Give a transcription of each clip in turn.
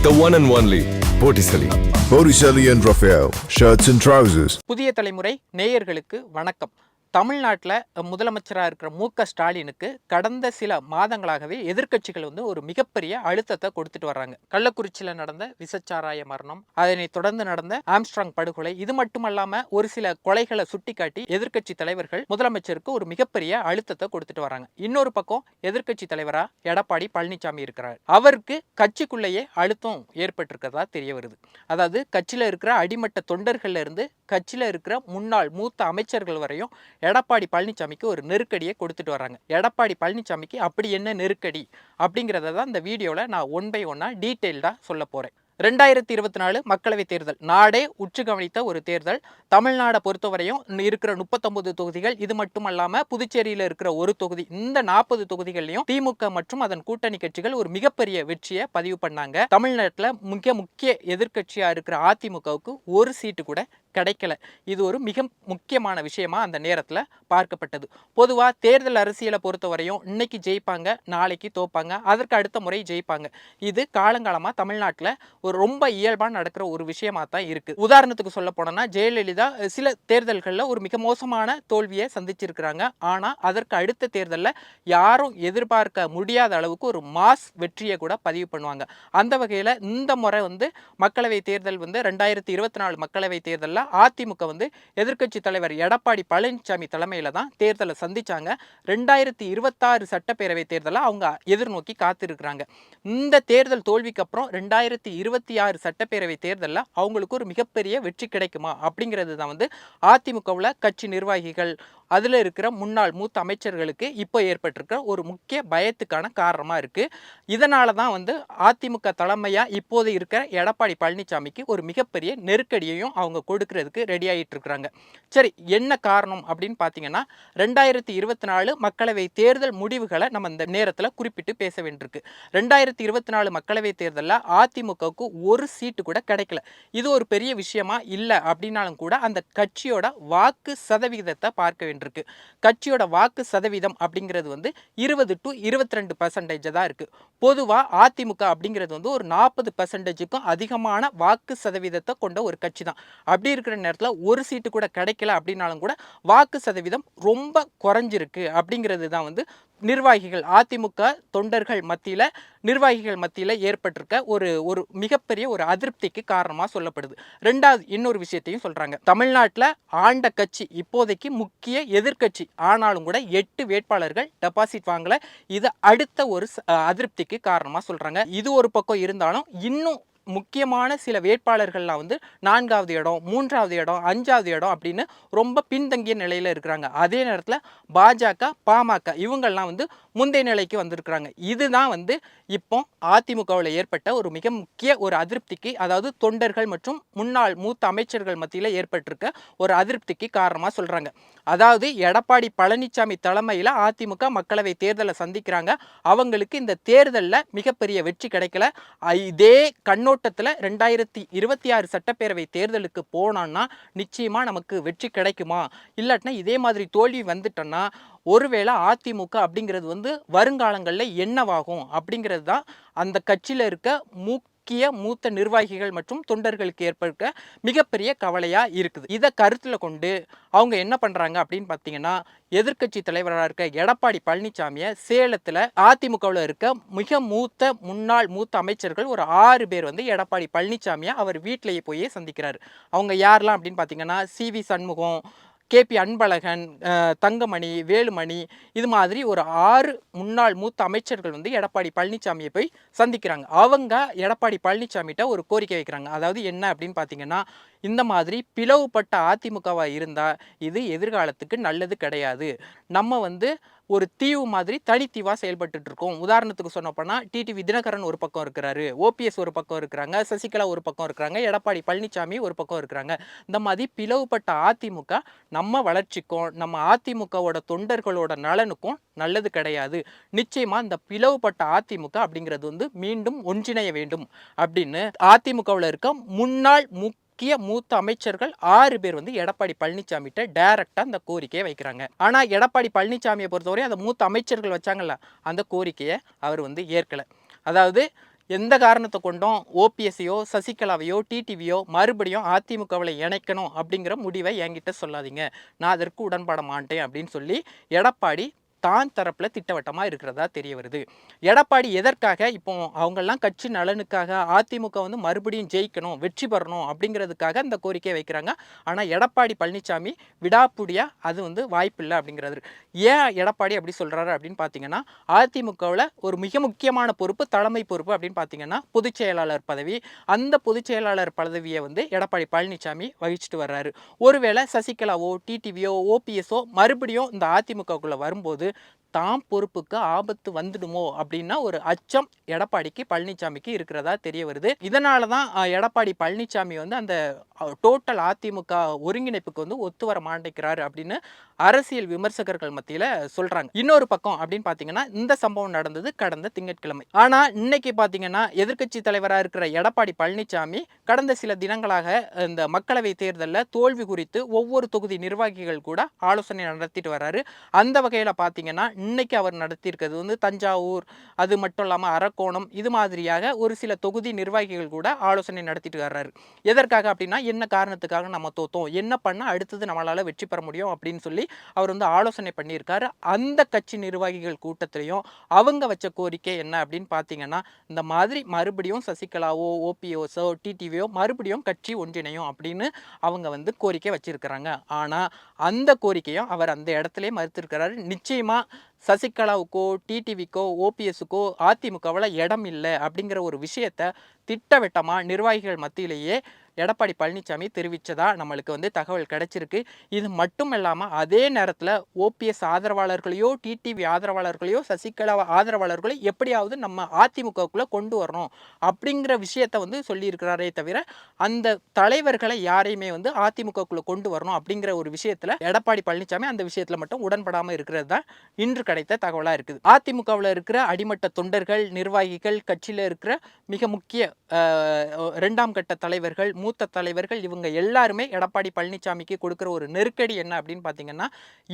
The one and only Botticelli. Botticelli and Raphael, shirts and trousers. புதிய தலைமுறை நேயர்களுக்கு வணக்கம். தமிழ்நாட்டில் முதலமைச்சராக இருக்கிற மு.க.ஸ்டாலினுக்கு கடந்த சில மாதங்களாகவே எதிர்க்கட்சிகள் ஒரு மிகப்பெரிய அழுத்தத்தை கொடுத்துட்டு வர்றாங்க. கள்ளக்குறிச்சியில் நடந்த விசச்சாராய மரணம், அதனை தொடர்ந்து நடந்த ஆம்ஸ்ட்ராங் படுகொலை, இது மட்டுமல்லாம ஒரு சில கொலைகளை சுட்டிக்காட்டி எதிர்க்கட்சி தலைவர்கள் முதலமைச்சருக்கு ஒரு மிகப்பெரிய அழுத்தத்தை கொடுத்துட்டு வராங்க. இன்னொரு பக்கம் எதிர்க்கட்சி தலைவரா எடப்பாடி பழனிசாமி இருக்கிறார். அவருக்கு கட்சிக்குள்ளேயே அழுத்தம் ஏற்பட்டிருக்கிறதா தெரிய வருது. அதாவது கட்சியில இருக்கிற அடிமட்ட தொண்டர்கள்ல இருந்து கட்சியில இருக்கிற முன்னாள் மூத்த அமைச்சர்கள் வரையும் எடப்பாடி பழனிசாமிக்கு ஒரு நெருக்கடியை கொடுத்துட்டு வராங்க. எடப்பாடி பழனிசாமிக்கு அப்படி என்ன நெருக்கடி அப்படிங்கிறத தான் இந்த வீடியோவில் நான் ஒன் பை ஒன்னாக டீட்டெயில்டாக சொல்ல போகிறேன். 2024 மக்களவைத் தேர்தல் நாடே உற்று கவனித்த ஒரு தேர்தல். தமிழ்நாடை பொறுத்தவரையும் இருக்கிற 39 தொகுதிகள், இது மட்டுமல்லாமல் புதுச்சேரியில் இருக்கிற ஒரு தொகுதி, இந்த 40 தொகுதிகள்லையும் திமுக மற்றும் அதன் கூட்டணி கட்சிகள் ஒரு மிகப்பெரிய வெற்றியை பதிவு பண்ணாங்க. தமிழ்நாட்டில் முக்கிய எதிர்க்கட்சியாக இருக்கிற அதிமுகவுக்கு ஒரு சீட்டு கூட கிடைக்கல. இது ஒரு மிக முக்கியமான விஷயமா அந்த நேரத்தில் பார்க்கப்பட்டது. பொதுவாக தேர்தல் அரசியலை பொறுத்தவரையும் இன்னைக்கு ஜெயிப்பாங்க, நாளைக்கு தோப்பாங்க, அதற்கு அடுத்த முறை ஜெயிப்பாங்க. இது காலங்காலமாக தமிழ்நாட்டில் ஒரு ரொம்ப இயல்பாக நடக்கிற ஒரு விஷயமா தான் இருக்குது. உதாரணத்துக்கு சொல்ல போனோம்னா ஜெயலலிதா சில தேர்தல்களில் ஒரு மிக மோசமான தோல்வியை சந்திச்சிருக்கிறாங்க. ஆனால் அதற்கு அடுத்த தேர்தலில் யாரும் எதிர்பார்க்க முடியாத அளவுக்கு ஒரு மாஸ் வெற்றியை கூட பதிவு பண்ணுவாங்க. அந்த வகையில் இந்த முறை மக்களவை தேர்தல் 2024 மக்களவை தேர்தலில் அதிமுக எதிர்க்கட்சி தலைவர் எடப்பாடி பழனிசாமி தலைமையில தான் தேர்தலை சந்திச்சாங்க. 2026 சட்டப்பேரவை தேர்தலை அவங்க எதிர்நோக்கி காத்திருக்கிறாங்க. இந்த தேர்தல் தோல்விக்கு அப்புறம் 2026 சட்டப்பேரவை தேர்தலில் அவங்களுக்கு ஒரு மிகப்பெரிய வெற்றி கிடைக்குமா அப்படிங்கிறது தான் அதிமுகவில் கட்சி நிர்வாகிகள், அதில் இருக்கிற முன்னாள் மூத்த அமைச்சர்களுக்கு இப்போ ஏற்பட்டிருக்கிற ஒரு முக்கிய பயத்துக்கான காரணமாக இருக்குது. இதனால தான் அதிமுக தலைமையாக இப்போது இருக்கிற எடப்பாடி பழனிசாமிக்கு ஒரு மிகப்பெரிய நெருக்கடியையும் அவங்க கொடுக்கறதுக்கு ரெடி ஆகிட்டு இருக்கிறாங்க. சரி, என்ன காரணம் அப்படின்னு பார்த்தீங்கன்னா 2024 மக்களவை தேர்தல் முடிவுகளை நம்ம இந்த நேரத்தில் குறிப்பிட்டு பேச வேண்டியிருக்கு. 2024 மக்களவை தேர்தலில் அதிமுகவுக்கு ஒரு சீட்டு கூட கிடைக்கல. இது ஒரு பெரிய விஷயமா இல்லை அப்படின்னாலும் கூட அந்த கட்சியோட வாக்கு சதவிகிதத்தை பார்க்க வேண்டியிருக்கு. கட்சியோட வாக்கு சதவீதம் அப்படிங்கிறது 20 to 22% தான் இருக்கு. பொதுவாக அதிமுக அப்படிங்கிறது ஒரு 40%க்கும் அதிகமான வாக்கு சதவீதத்தை கொண்ட ஒரு கட்சி தான். அப்படி இருக்கிற நேரத்தில் ஒரு சீட்டு கூட கிடைக்கல அப்படின்னாலும் கூட வாக்கு சதவீதம் ரொம்ப குறைஞ்சிருக்கு அப்படிங்கிறது தான் நிர்வாகிகள், அதிமுக தொண்டர்கள் மத்தியில், நிர்வாகிகள் மத்தியில் ஏற்பட்டிருக்க ஒரு மிகப்பெரிய ஒரு அதிருப்திக்கு காரணமாக சொல்லப்படுது. ரெண்டாவது இன்னொரு விஷயத்தையும் சொல்கிறாங்க. தமிழ்நாட்டில் ஆண்ட கட்சி இப்போதைக்கு முக்கிய எதிர்க்கட்சி, ஆனாலும் கூட 8 வேட்பாளர்கள் டெபாசிட் வாங்கலை. இது அடுத்த ஒரு அதிருப்திக்கு காரணமாக சொல்கிறாங்க. இது ஒரு பக்கம் இருந்தாலும் இன்னும் முக்கியமான சில வேட்பாளர்கள்லாம் 4வது இடம், 3வது இடம், 5வது இடம் அப்படின்னு ரொம்ப பின்தங்கிய நிலையில் இருக்கிறாங்க. அதே நேரத்தில் பாஜக, பாமக இவங்கெல்லாம் முந்தைய நிலைக்கு வந்திருக்கிறாங்க. இதுதான் இப்போ அதிமுகவில் ஏற்பட்ட ஒரு மிக முக்கிய ஒரு அதிருப்திக்கு, அதாவது தொண்டர்கள் மற்றும் முன்னாள் மூத்த அமைச்சர்கள் மத்தியில் ஏற்பட்டிருக்க ஒரு அதிருப்திக்கு காரணமாக சொல்கிறாங்க. அதாவது எடப்பாடி பழனிசாமி தலைமையில் அதிமுக மக்களவை தேர்தலை சந்திக்கிறாங்க. அவங்களுக்கு இந்த தேர்தலில் மிகப்பெரிய வெற்றி கிடைக்கல. இதே கண்ணோட்டத்தில் 2026 சட்டப்பேரவை தேர்தலுக்கு போனோம்னா நிச்சயமாக நமக்கு வெற்றி கிடைக்குமா, இல்லாட்டினா இதே மாதிரி தோல்வி வந்துட்டோன்னா ஒருவேளை அதிமுக அப்படிங்கிறது வருங்காலங்களில் என்னவாகும் அப்படிங்கிறது தான் அந்த கட்சியில் இருக்க முக்கிய மூத்த நிர்வாகிகள் மற்றும் தொண்டர்களுக்கு ஏற்பட்ட மிகப்பெரிய கவலையாக இருக்குது. இதை கருத்தில் கொண்டு அவங்க என்ன பண்ணுறாங்க அப்படின்னு பார்த்தீங்கன்னா, எதிர்க்கட்சி தலைவராக இருக்க எடப்பாடி பழனிசாமியை சேலத்தில் அதிமுகவில் இருக்க மிக முன்னாள் மூத்த அமைச்சர்கள் ஒரு 6 பேர் எடப்பாடி பழனிசாமியை அவர் வீட்டிலேயே போய் சந்திக்கிறார். அவங்க யாரெல்லாம் அப்படின்னு பார்த்தீங்கன்னா, சி.வி. சண்முகம், கே.பி. அன்பழகன், தங்கமணி, வேலுமணி, இது மாதிரி ஒரு 6 முன்னாள் மூத்த அமைச்சர்கள் எடப்பாடி பழனிசாமியை போய் சந்திக்கிறாங்க. அவங்க எடப்பாடி பழனிசாமிகிட்ட ஒரு கோரிக்கை வைக்கிறாங்க. அதாவது என்ன அப்படின்னு பார்த்தீங்கன்னா, இந்த மாதிரி பிளவுபட்ட அதிமுகவாக இருந்தால் இது எதிர்காலத்துக்கு நல்லது கிடையாது. நம்ம ஒரு தீவு மாதிரி தனித்தீவாக செயல்பட்டு இருக்கோம். உதாரணத்துக்கு சொன்னப்போனா டிடிவி தினகரன் ஒரு பக்கம் இருக்கிறாரு, ஓபிஎஸ் ஒரு பக்கம் இருக்கிறாங்க, சசிகலா ஒரு பக்கம் இருக்கிறாங்க, எடப்பாடி பழனிசாமி ஒரு பக்கம் இருக்கிறாங்க. இந்த மாதிரி பிளவுபட்ட அதிமுக நம்ம வளர்ச்சிக்கும் நம்ம அதிமுகவோட தொண்டர்களோட நலனுக்கும் நல்லது கிடையாது. நிச்சயமா இந்த பிளவுபட்ட அதிமுக அப்படிங்கிறது மீண்டும் ஒன்றிணைய வேண்டும் அப்படின்னு அதிமுகவில் இருக்க முன்னாள் முக்கிய மூத்த அமைச்சர்கள் 6 பேர் எடப்பாடி பழனிசாமிகிட்ட டைரக்டா அந்த கோரிக்கையை வைக்கிறாங்க. ஆனா எடப்பாடி பழனிசாமியை பொறுத்தவரை அந்த மூத்த அமைச்சர்கள் வச்சாங்கல்ல, அந்த கோரிக்கையை அவர் ஏற்கல. அதாவது எந்த காரணத்தை கொண்டும் ஓபிஎஸ்ஸையோ சசிகலாவையோ டிடிவியோ மறுபடியும் அதிமுகவில் இணைக்கணும் அப்படிங்கிற முடிவை என்கிட்ட சொல்லாதீங்க, நான் அதற்கு உடன்பட மாட்டேன் அப்படின்னு சொல்லி எடப்பாடி தான் தரப்பில் திட்டவட்டமாக இருக்கிறதா தெரிய வருது. எடப்பாடி எதற்காக இப்போ அவங்கெல்லாம் கட்சி நலனுக்காக அதிமுக வந்து மறுபடியும் ஜெயிக்கணும், வெற்றி பெறணும் அப்படிங்கிறதுக்காக அந்த கோரிக்கையை வைக்கிறாங்க. ஆனால் எடப்பாடி பழனிசாமி விடாப்புடியா அது வந்து வாய்ப்பில்லை அப்படிங்கிறது. ஏன் எடப்பாடி அப்படி சொல்கிறாரு அப்படின்னு பார்த்தீங்கன்னா, அதிமுகவில் ஒரு மிக முக்கியமான பொறுப்பு, தலைமை பொறுப்பு அப்படின்னு பார்த்தீங்கன்னா பொதுச் செயலாளர் பதவி. அந்த பொதுச் செயலாளர் பதவியை வந்து எடப்பாடி பழனிசாமி வகிச்சுட்டு வர்றாரு. ஒருவேளை சசிகலாவோ டிடிவியோ ஓபிஎஸ்ஓ மறுபடியும் இந்த அதிமுகக்குள்ளே வரும்போது தாம் பொறுப்புக்கு ஆபத்து வந்துடுமோ அப்படின்னா ஒரு அச்சம் எடப்பாடிக்கு பழனிசாமிக்கு இருக்கிறதா தெரிய வருது. இதனால தான் எடப்பாடி பழனிசாமி வந்து அந்த டோட்டல் அதிமுக ஒருங்கிணைப்புக்கு வந்து ஒத்து வர மாட்டேங்கிறாரு அப்படின்னு அரசியல் விமர்சகர்கள் மத்தியில் சொல்றாங்க. இன்னொரு பக்கம் அப்படின்னு பார்த்தீங்கன்னா, இந்த சம்பவம் நடந்தது கடந்த திங்கட்கிழமை. ஆனால் இன்னைக்கு பார்த்தீங்கன்னா எதிர்க்கட்சி தலைவராக இருக்கிற எடப்பாடி பழனிசாமி கடந்த சில தினங்களாக இந்த மக்களவை தேர்தலில் தோல்வி குறித்து ஒவ்வொரு தொகுதி நிர்வாகிகள் கூட ஆலோசனை நடத்திட்டு வர்றாரு. அந்த வகையில் பார்த்தீங்கன்னா இன்னைக்கு அவர் நடத்தியிருக்கிறது வந்து தஞ்சாவூர், அது மட்டும் இல்லாமல் அரக்கோணம், இது மாதிரியாக ஒரு சில தொகுதி நிர்வாகிகள் கூட ஆலோசனை நடத்திட்டு வர்றாரு. எதற்காக அப்படின்னா, என்ன காரணத்துக்காக நம்ம தோத்தோம், என்ன பண்ணால் அடுத்தது நம்மளால் வெற்றி பெற முடியும் அப்படின்னு சொல்லி அவர் வந்து ஆலோசனை பண்ணியிருக்காரு. அந்த கட்சி நிர்வாகிகள் கூட்டத்திலையும் அவங்க வச்ச கோரிக்கை என்ன அப்படின்னு பார்த்தீங்கன்னா, இந்த மாதிரி மறுபடியும் சசிகலாவோ ஓபிஎஸ்ஓ டிடிவியோ மறுபடியும் கட்சி ஒன்றிணையும் அப்படின்னு அவங்க வந்து கோரிக்கை வச்சிருக்கிறாங்க. ஆனால் அந்த கோரிக்கையும் அவர் அந்த இடத்துல மறுத்திருக்கிறாரு. நிச்சயமாக சசிகலாவுக்கோ டிடிவிக்கோ ஓபிஎஸ்க்கோ அதிமுகவில் இடம் இல்லை அப்படிங்கிற ஒரு விஷயத்தை திட்டவட்டமாக நிர்வாகிகள் மத்தியிலேயே எடப்பாடி பழனிசாமி தெரிவித்ததா நம்மளுக்கு வந்து தகவல் கிடைச்சிருக்கு. இது மட்டும் இல்லாமல் அதே நேரத்தில் ஓபிஎஸ் ஆதரவாளர்களையோ டிடிவி ஆதரவாளர்களையோ சசிகலா ஆதரவாளர்களோ எப்படியாவது நம்ம அதிமுகக்குள்ளே கொண்டு வரணும் அப்படிங்கிற விஷயத்தை வந்து சொல்லியிருக்கிறாரே தவிர அந்த தலைவர்களை யாரையுமே வந்து அதிமுகக்குள்ளே கொண்டு வரணும் அப்படிங்கிற ஒரு விஷயத்தில் எடப்பாடி பழனிசாமி அந்த விஷயத்தில் மட்டும் உடன்படாமல் இருக்கிறது தான் இன்று கிடைத்த தகவலாக இருக்குது. அதிமுகவில் இருக்கிற அடிமட்ட தொண்டர்கள், நிர்வாகிகள், கட்சியில் இருக்கிற மிக முக்கிய இரண்டாம் கட்ட தலைவர்கள், மூத்த தலைவர்கள், இவங்க எல்லாருமே எடப்பாடி பழனிசாமிக்கு கொடுக்குற ஒரு நெருக்கடி என்ன அப்படின்னு பார்த்தீங்கன்னா,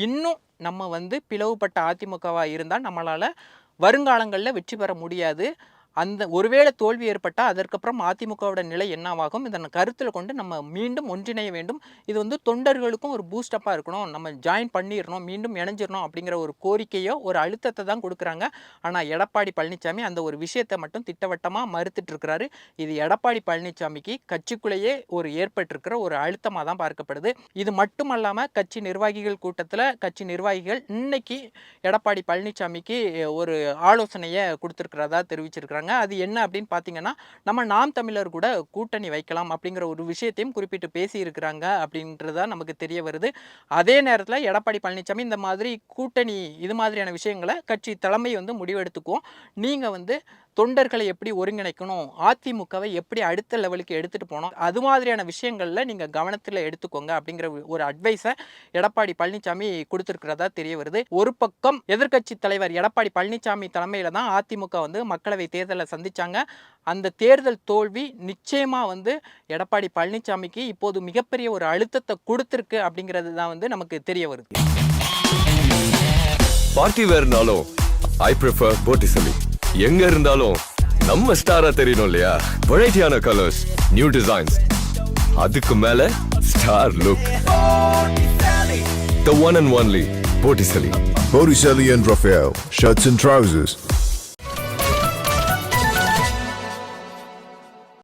இன்னும் நம்ம வந்து பிளவுபட்ட அதிமுகவாக இருந்தால் நம்மளால் வருங்காலங்களில் வெற்றி பெற முடியாது. அந்த ஒருவேளை தோல்வி ஏற்பட்டால் அதற்கப்புறம் அதிமுகவோட நிலை என்னவாகும், இதனை கருத்தில் கொண்டு நம்ம மீண்டும் ஒன்றிணைய வேண்டும். இது வந்து தொண்டர்களுக்கும் ஒரு பூஸ்டப்பாக இருக்கணும், நம்ம ஜாயின் பண்ணிடணும், மீண்டும் இணைஞ்சிடணும் அப்படிங்கிற ஒரு கோரிக்கையோ ஒரு அழுத்தத்தை தான் கொடுக்குறாங்க. ஆனால் எடப்பாடி பழனிசாமி அந்த ஒரு விஷயத்தை மட்டும் திட்டவட்டமாக மறுத்துட்டு இருக்கிறாரு. இது எடப்பாடி பழனிசாமிக்கு கட்சிக்குள்ளேயே ஒரு ஏற்பட்டிருக்கிற ஒரு அழுத்தமாக தான் பார்க்கப்படுது. இது மட்டும் இல்லாமல் கட்சி நிர்வாகிகள் கூட்டத்தில் கட்சி நிர்வாகிகள் இன்னைக்கு எடப்பாடி பழனிசாமிக்கு ஒரு ஆலோசனையை கொடுத்துருக்கிறதா தெரிவிச்சிருக்கிறாங்க. அது என்ன அப்படின்னு பார்த்தீங்கன்னா, நம்ம நாம் தமிழர் கூட கூட்டணி வைக்கலாம் அப்படிங்கிற ஒரு விஷயத்தையும் குறிப்பிட்டு பேசி இருக்கிறாங்க அப்படின்றதா நமக்கு தெரிய வருது. அதே நேரத்தில் எடப்பாடி பழனிசாமி இந்த மாதிரி கூட்டணி இது மாதிரியான விஷயங்களை கட்சி தலைமை வந்து முடிவெடுத்துக்குவோம், நீங்கள் வந்து தொண்டர்களை எப்படி ஒருங்கிணைக்கணும், அதிமுகவை எப்படி அடுத்த லெவலுக்கு எடுத்துகிட்டு போனோம், அது மாதிரியான விஷயங்களில் நீங்கள் கவனத்தில் எடுத்துக்கோங்க அப்படிங்கிற ஒரு அட்வைஸை எடப்பாடி பழனிசாமி கொடுத்துருக்கிறதா தெரிய வருது. ஒரு பக்கம் எதிர்க்கட்சி தலைவர் எடப்பாடி பழனிசாமி தலைமையில் தான் அதிமுக வந்து மக்களவை தேர்தலை சந்திச்சாங்க. அந்த தேர்தல் தோல்வி நிச்சயமாக வந்து எடப்பாடி பழனிசாமிக்கு இப்போது மிகப்பெரிய ஒரு அழுத்தத்தை கொடுத்துருக்கு அப்படிங்கிறது தான் வந்து நமக்கு தெரிய வருது. பார்ட்டி வேர்னாலும் ஐ ப்ரிஃபர் போட்டிசலி. எங்க இருந்தாலும் நம்ம ஸ்டாரா தெரியணும் இல்லையா? வெரைட்டியான கலர்ஸ், நியூ டிசைன்ஸ், அதுக்கு மேல star look. The one and only Botticelli. Botticelli and Raphael, shirts and trousers.